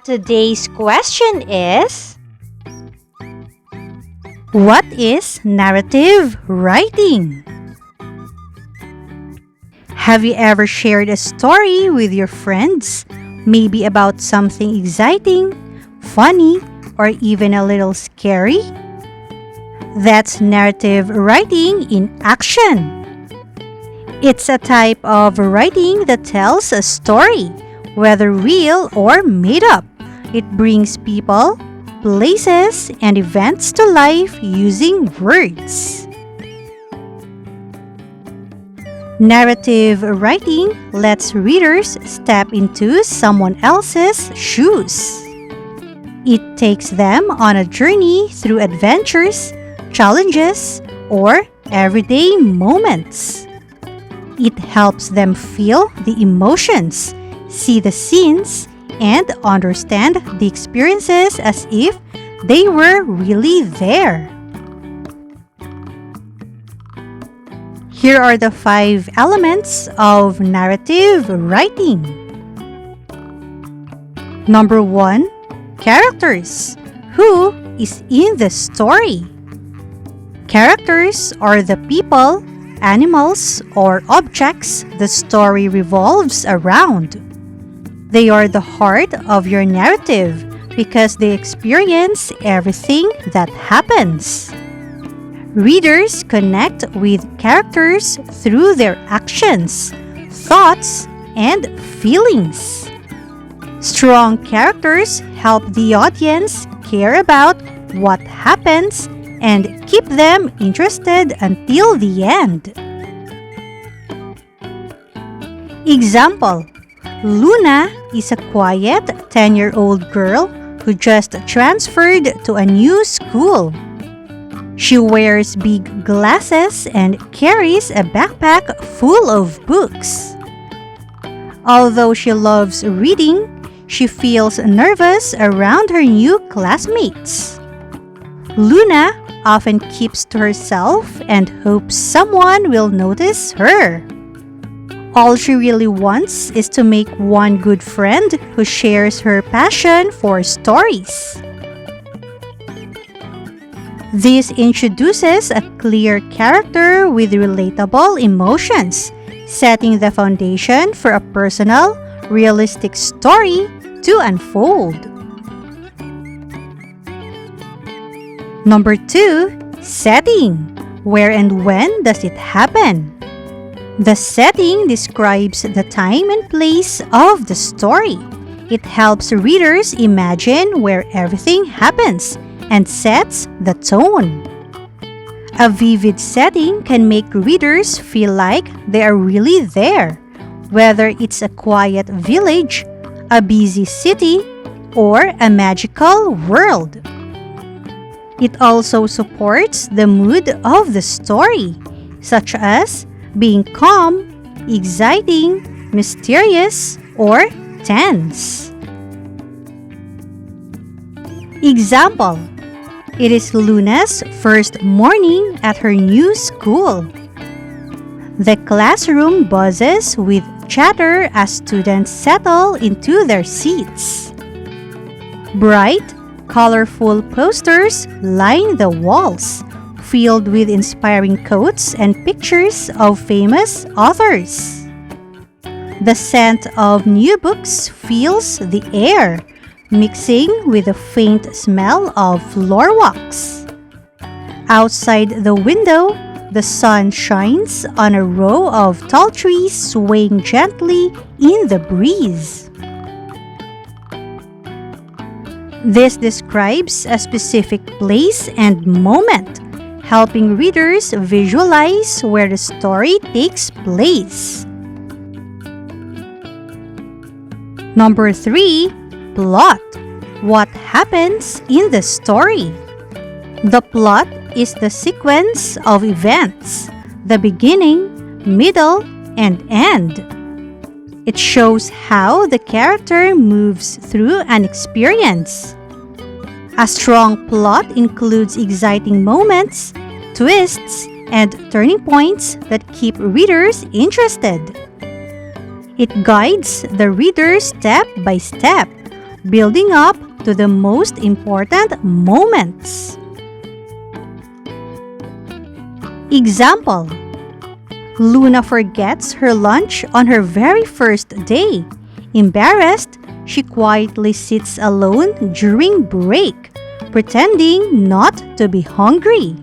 Today's question is: what is narrative writing? Have you ever shared a story with your friends, maybe about something exciting, funny, or even a little scary? That's narrative writing in action. It's a type of writing that tells a story, whether real or made up. It brings people, places, and events to life using words. Narrative writing lets readers step into someone else's shoes. It takes them on a journey through adventures, challenges, or everyday moments. It helps them feel the emotions, see the scenes, and understand the experiences as if they were really there. Here are the 5 elements of narrative writing. Number 1, characters. Who is in the story? Characters are the people, animals, or objects the story revolves around. They are the heart of your narrative because they experience everything that happens. Readers connect with characters through their actions, thoughts, and feelings. Strong characters help the audience care about what happens and keep them interested until the end. Example: Luna is a quiet 10-year-old girl who just transferred to a new school. She wears big glasses and carries a backpack full of books. Although she loves reading, she feels nervous around her new classmates. Luna often keeps to herself and hopes someone will notice her. All she really wants is to make one good friend who shares her passion for stories. This introduces a clear character with relatable emotions, setting the foundation for a personal, realistic story to unfold. Number 2, setting. Where and when does it happen? The setting describes the time and place of the story. It helps readers imagine where everything happens and sets the tone. A vivid setting can make readers feel like they are really there, whether it's a quiet village, a busy city, or a magical world. It also supports the mood of the story, such as being calm, exciting, mysterious, or tense. Example: it is Luna's first morning at her new school. The classroom buzzes with chatter as students settle into their seats. Bright, colorful posters line the walls, filled with inspiring quotes and pictures of famous authors. The scent of new books fills the air, mixing with the faint smell of floor wax. Outside the window, the sun shines on a row of tall trees swaying gently in the breeze. This describes a specific place and moment, helping readers visualize where the story takes place. Number 3, plot. What happens in the story? The plot is the sequence of events, the beginning, middle, and end. It shows how the character moves through an experience. A strong plot includes exciting moments, twists, and turning points that keep readers interested. It guides the reader step by step, building up to the most important moments. Example: Luna forgets her lunch on her very first day. Embarrassed, she quietly sits alone during break, pretending not to be hungry.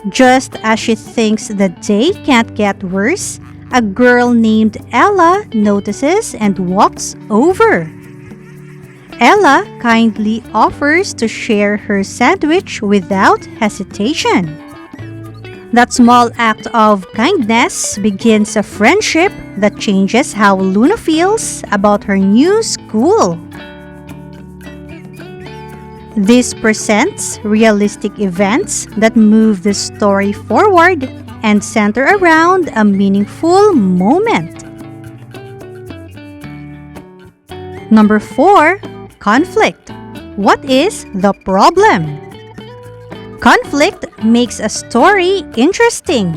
Just as she thinks the day can't get worse, a girl named Ella notices and walks over. Ella kindly offers to share her sandwich without hesitation. That small act of kindness begins a friendship that changes how Luna feels about her new school. This presents realistic events that move the story forward and center around a meaningful moment. Number 4. Conflict. What is the problem? Conflict makes a story interesting.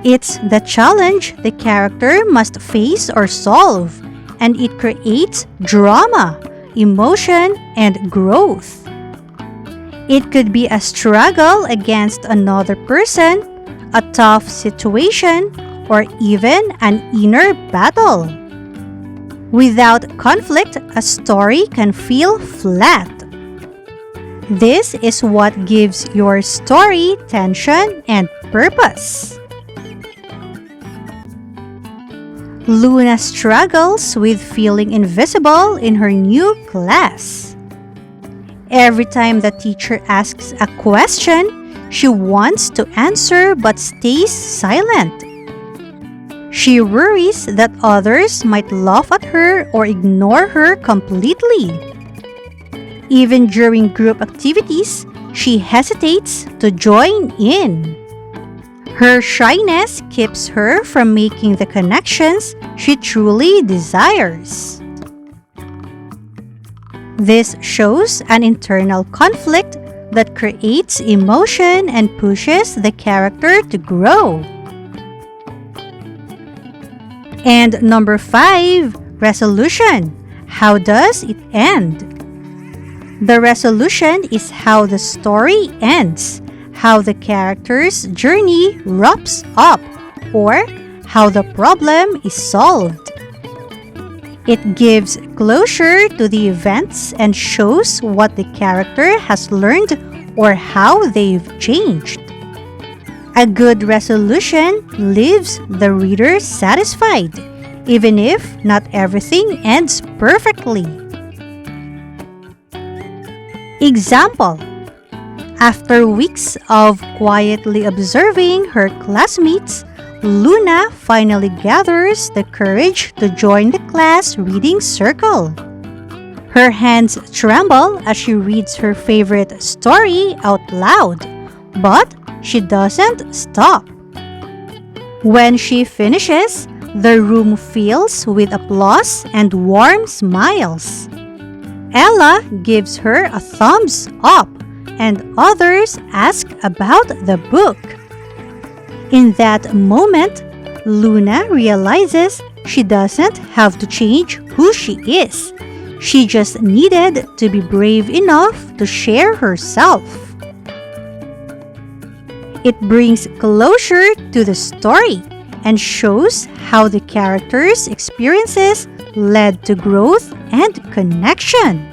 It's the challenge the character must face or solve, and it creates drama, emotion, and growth. It could be a struggle against another person, a tough situation, or even an inner battle. Without conflict, a story can feel flat. This is what gives your story tension and purpose. Luna struggles with feeling invisible in her new class. Every time the teacher asks a question, she wants to answer but stays silent. She worries that others might laugh at her or ignore her completely. Even during group activities, she hesitates to join in. Her shyness keeps her from making the connections she truly desires. This shows an internal conflict that creates emotion and pushes the character to grow. And number 5, resolution. How does it end? The resolution is how the story ends, how the character's journey wraps up, or how the problem is solved. It gives closure to the events and shows what the character has learned or how they've changed. A good resolution leaves the reader satisfied, even if not everything ends perfectly. Example: After weeks of quietly observing her classmates, Luna finally gathers the courage to join the class reading circle. Her hands tremble as she reads her favorite story out loud, but she doesn't stop. When she finishes, the room fills with applause and warm smiles. Ella gives her a thumbs up, and others ask about the book. In that moment, Luna realizes she doesn't have to change who she is. She just needed to be brave enough to share herself. It brings closure to the story and shows how the character's experiences led to growth and connection.